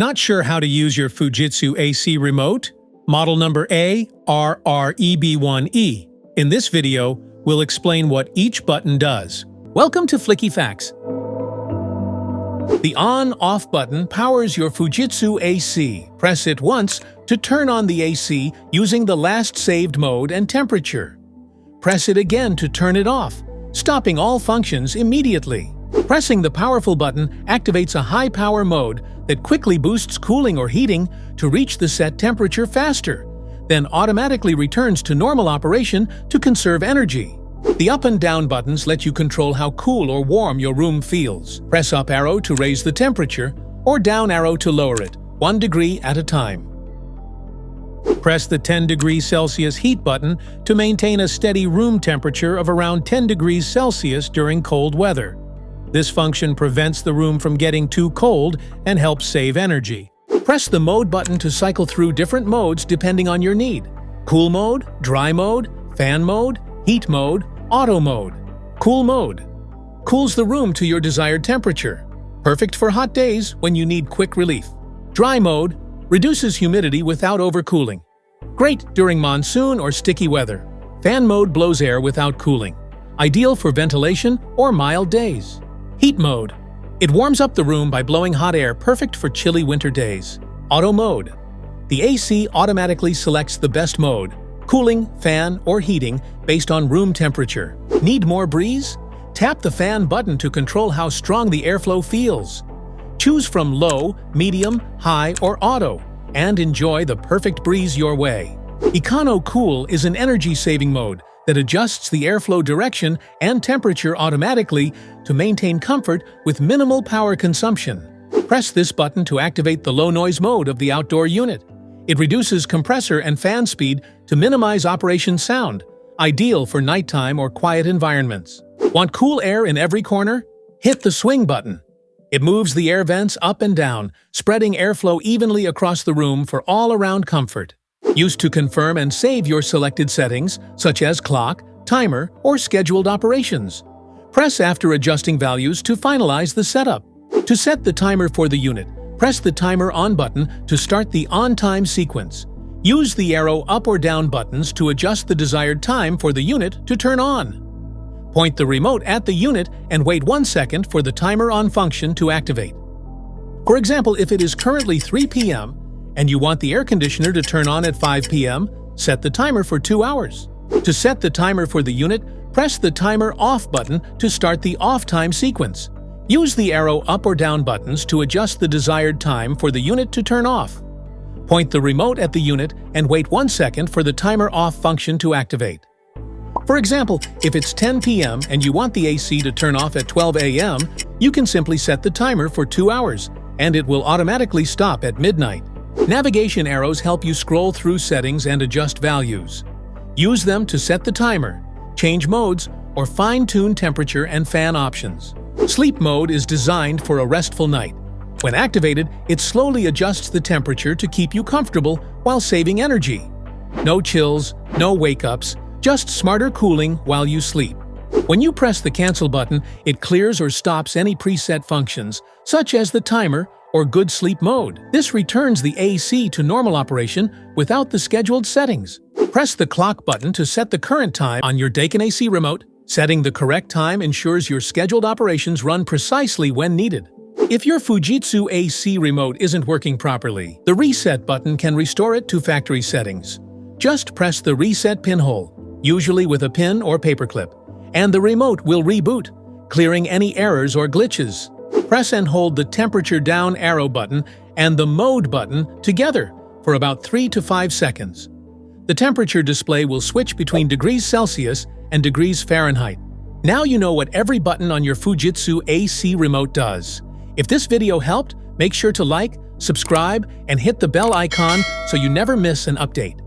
Not sure how to use your Fujitsu AC Remote? Model number AR-REB1E. In this video, we'll explain what each button does. Welcome to Flicky Facts. The on-off button powers your Fujitsu AC. Press it once to turn on the AC using the last saved mode and temperature. Press it again to turn it off, stopping all functions immediately. Pressing the powerful button activates a high-power mode that quickly boosts cooling or heating to reach the set temperature faster, then automatically returns to normal operation to conserve energy. The up and down buttons let you control how cool or warm your room feels. Press up arrow to raise the temperature, or down arrow to lower it, 1 degree at a time. Press the 10 degrees Celsius heat button to maintain a steady room temperature of around 10 degrees Celsius during cold weather. This function prevents the room from getting too cold and helps save energy. Press the mode button to cycle through different modes depending on your need. Cool mode, dry mode, fan mode, heat mode, auto mode. Cool mode cools the room to your desired temperature. Perfect for hot days when you need quick relief. Dry mode reduces humidity without overcooling. Great during monsoon or sticky weather. Fan mode blows air without cooling. Ideal for ventilation or mild days. Heat mode. It warms up the room by blowing hot air, perfect for chilly winter days. Auto mode. The AC automatically selects the best mode, cooling, fan, or heating based on room temperature. Need more breeze? Tap the fan button to control how strong the airflow feels. Choose from low, medium, high, or auto, and enjoy the perfect breeze your way. Econo Cool is an energy-saving mode that adjusts the airflow direction and temperature automatically to maintain comfort with minimal power consumption. Press this button to activate the low-noise mode of the outdoor unit. It reduces compressor and fan speed to minimize operation sound, ideal for nighttime or quiet environments. Want cool air in every corner? Hit the swing button. It moves the air vents up and down, spreading airflow evenly across the room for all-around comfort. Used to confirm and save your selected settings, such as clock, timer, or scheduled operations. Press after adjusting values to finalize the setup. To set the timer for the unit, press the timer on button to start the on-time sequence. Use the arrow up or down buttons to adjust the desired time for the unit to turn on. Point the remote at the unit and wait 1 second for the timer on function to activate. For example, if it is currently 3 p.m., and you want the air conditioner to turn on at 5 p.m., set the timer for 2 hours. To set the timer for the unit, press the timer off button to start the off time sequence. Use the arrow up or down buttons to adjust the desired time for the unit to turn off. Point the remote at the unit and wait 1 second for the timer off function to activate. For example, if it's 10 p.m. and you want the AC to turn off at 12 a.m., you can simply set the timer for 2 hours, and it will automatically stop at midnight. Navigation arrows help you scroll through settings and adjust values. Use them to set the timer, change modes, or fine-tune temperature and fan options. Sleep mode is designed for a restful night. When activated, it slowly adjusts the temperature to keep you comfortable while saving energy. No chills, no wake-ups, just smarter cooling while you sleep. When you press the cancel button, it clears or stops any preset functions, such as the timer or good sleep mode. This returns the AC to normal operation without the scheduled settings. Press the clock button to set the current time on your Daikin AC remote. Setting the correct time ensures your scheduled operations run precisely when needed. If your Fujitsu AC remote isn't working properly, the reset button can restore it to factory settings. Just press the reset pinhole, usually with a pin or paperclip, and the remote will reboot, clearing any errors or glitches. Press and hold the temperature down arrow button and the mode button together for about 3 to 5 seconds. The temperature display will switch between degrees Celsius and degrees Fahrenheit. Now you know what every button on your Fujitsu AC remote does. If this video helped, make sure to like, subscribe, and hit the bell icon so you never miss an update.